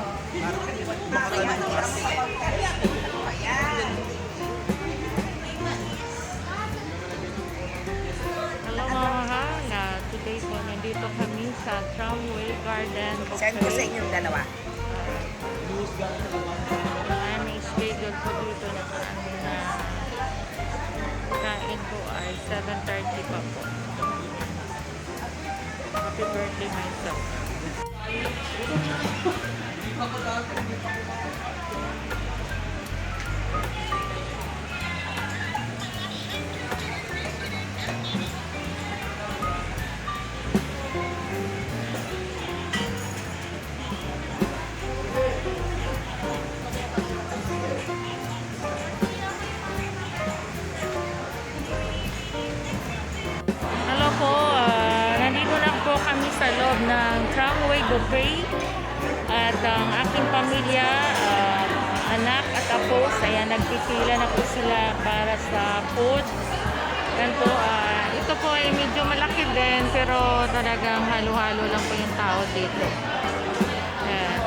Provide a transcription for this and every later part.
Hello mga mahal, today po nandito kami sa Tramway Garden Buffet. Send ko sa inyong dalawa. Ang schedule po dito na kain po ay 7:30 pa po. Happy birthday myself. Hello po, nandito lang po kami sa loob ng Tramway Buffet at ang aking pamilya, anak at apo, ayan, nagpipila na po sila para sa food. Yan po, ito po ay medyo malaki din pero talagang halo-halo lang po yung tao dito. Ayan.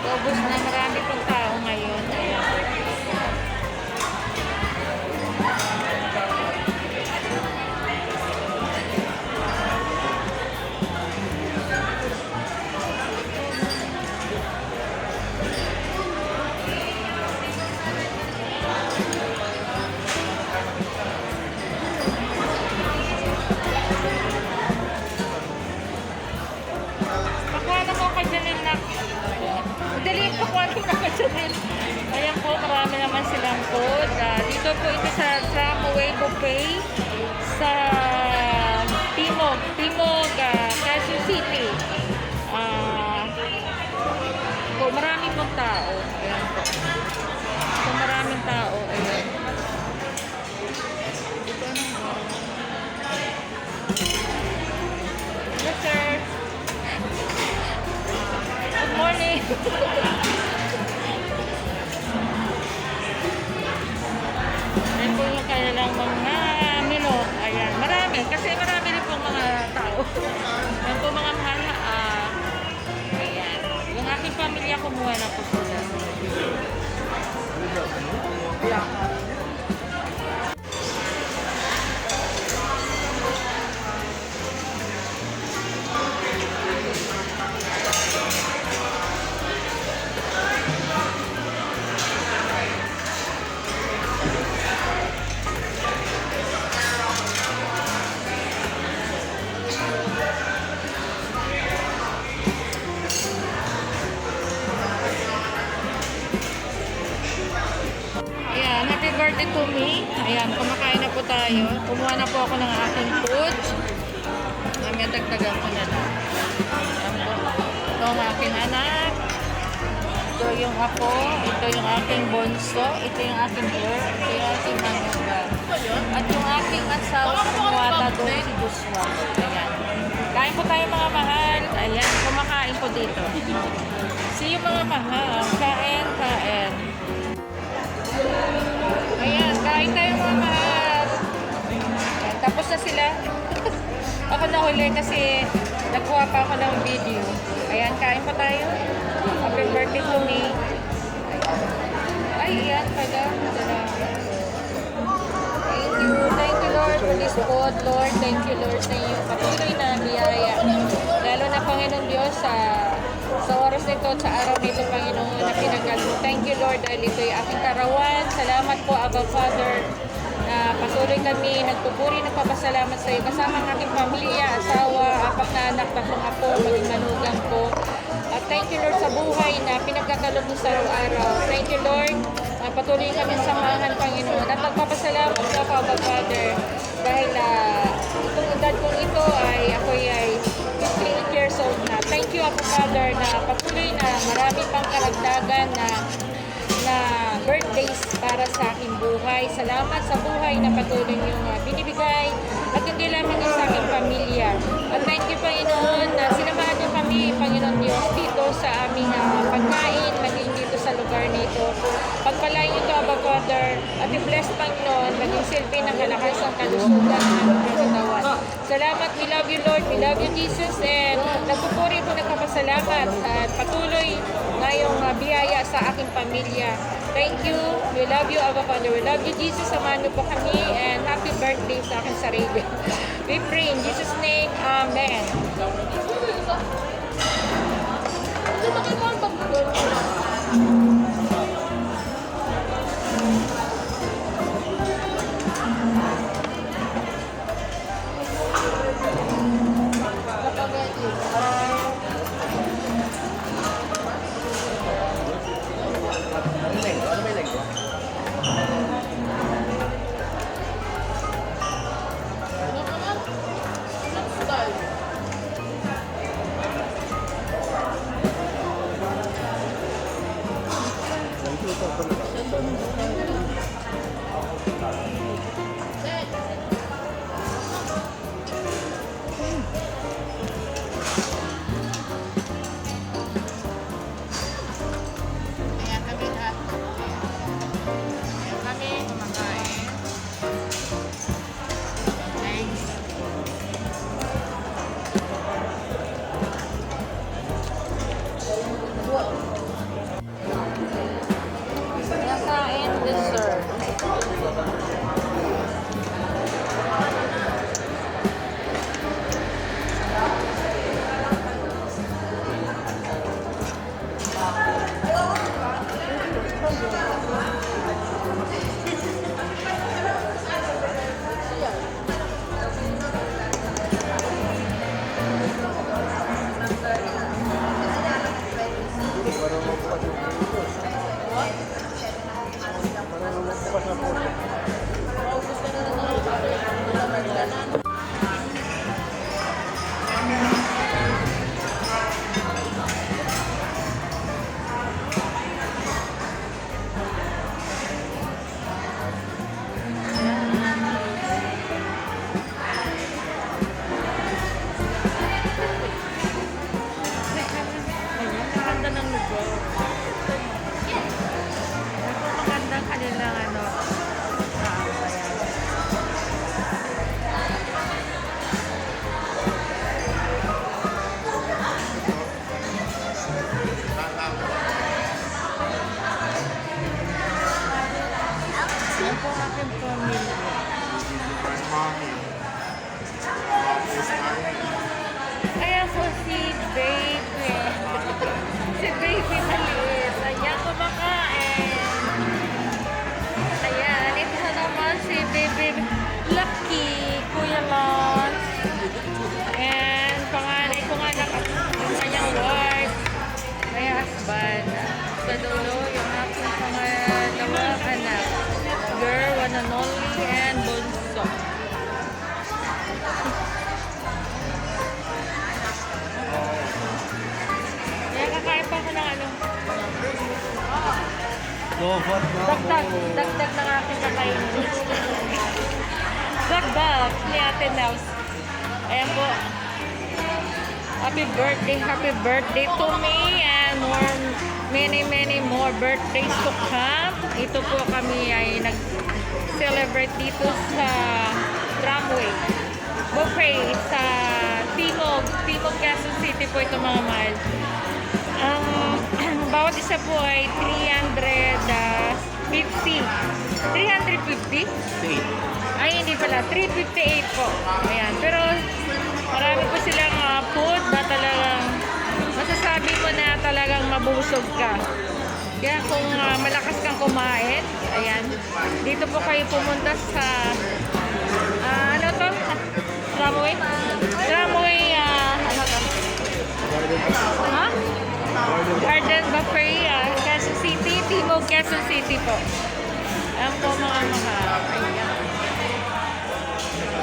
Ubus na, marami pong tao ngayon. Ayan. Pakuha na po kay Janelle na. Dali po kung ano na Janelle. Ayan po, marami naman silang food. Dito po ito sa Tramway Buffet sa Timog, Quezon City. Po, marami pong tao. Ayan po. So, maraming tao. Ayan. Ito na. Yes, sir. Good morning. Ayan po yung kanilang mga menu. Ayan, marami. Kasi marami rin pong mga tao. Ayan po mga mahal. Ayan. Yung aking pamilya kumuha na po sila. Ayan, happy birthday to me. Ayan, kumakain na po tayo. Kumuha na po ako ng aking food. Ayan, dagdagan ko na lang. Ayan po. Ito ang aking anak. Ito yung ako. Ito yung aking bonso. Ito yung aking girl. Ito yung aking manugang. At yung aking asawa kumuwata doon si Joshua. Ayan. Kain po tayo mga mahal. Ayan, kumakain po dito. See you mga mahal. Kain, kain. Ayan, kain tayo mga mahal. Ayan, tapos na sila. Ako nahuli kasi nagkuha pa ako ng video. Ayan, kain pa tayo. Happy birthday to me. Ay, ayan pala. Thank you Lord for this food, Lord. Thank you Lord sa iyong patuloy na biyaya. Lalo na Panginoon Diyos sa oras nito, sa araw nito, Panginoon, na pinagkalmo. Thank you Lord dahil ito'y aking karawan. Salamat po, Abba Father, na patuloy kami nagpupuri, nagpapasalamat sa iyo. Kasama ang aking pamilya, asawa, 4 na anak, 3 apo, maging manugang ko. At thank you Lord sa buhay na pinagkakalog mo sa araw-araw. Thank you Lord. Patuloy kami samahan, Panginoon. At nagpapasalamat sa Abba Father dahil itong edad kong ito ay ako ay 58 years old na. Thank you, Abba Father, na patuloy na marami pang karagdagan na birthdays para sa aking buhay. Salamat sa buhay na patuloy niyong binibigay at hindi lamang yung sa aking pamilya. At thank you, Panginoon, na sinamahan niyo kami, Panginoon Diyos, dito sa aming pagkain, maging dito sa lugar nito. Pagpalain niyo ito, Abba Father, at i-bless, Panginoon, maging silbi ng kalakasan, kalusugan ng aming katawan. Salamat, we love you, Lord, we love you, Jesus, and nagpupuri po nagpapasalamat at patuloy ngayong biyaya sa aking pamilya. Thank you, we love you, Abba Father, we love you, Jesus, samahan niyo po kami, and happy birthday sa aking sarili. We pray in Jesus' name, Amen. Nakain dessert. Maganda ng lugar. Maganda kanilang bayan. Yan po ang aking pamilya. Kaya po si baby. Si baby maliit. Ayan, kumakain. Ayan, ito na naman si baby Lucky, Kuya Lons. And panganay ko nga yung kanyang wife. May husband. Sa dulo, yung aking pangalawang anak. Girl, one and only, and bunso. Kaya kakain pa ako ng dagdag ng aking kakainin. Dagdag ni Ate Nels. Ayan po. Happy birthday to me and many more birthdays to come. Ito po kami ay nag-celebrate dito sa Tramway Buffet sa Timog, Quezon City po ito, mga mahal. Bawat isa po ay 350. 350? Ay, hindi pala. 358 po. Ayan. Pero marami po silang food na talagang masasabi mo na talagang mabusog ka. Kaya kung malakas kang kumain, ayan, dito po kayo pumunta sa ano to? Tramway? Tramway, ano to? Ha? Garden Buffet, Quezon City, Timog, Quezon City po. Ayan po, mga ayan.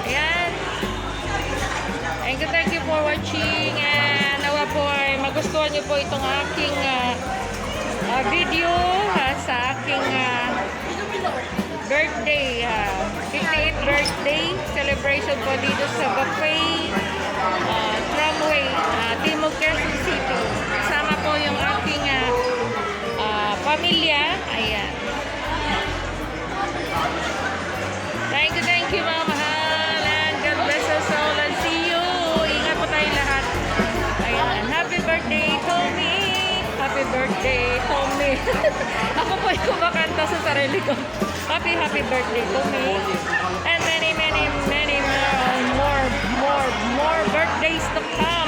Ayan. Thank you for watching, and nawa po ay magustuhan nagustuhan niyo po itong aking video sa aking birthday, 58th birthday celebration po dito sa Buffet Tramway, Timog, Quezon City. Kasama po yung aking pamilya. Ayan. Thank you mga mahal. And God bless us all and see you. Ingat po tayo lahat. Ayan. Happy birthday, Tommy. Happy birthday, Tommy. Ako po yung kumakanta sa sarili ko. Happy birthday, Tommy. And many more birthdays to come.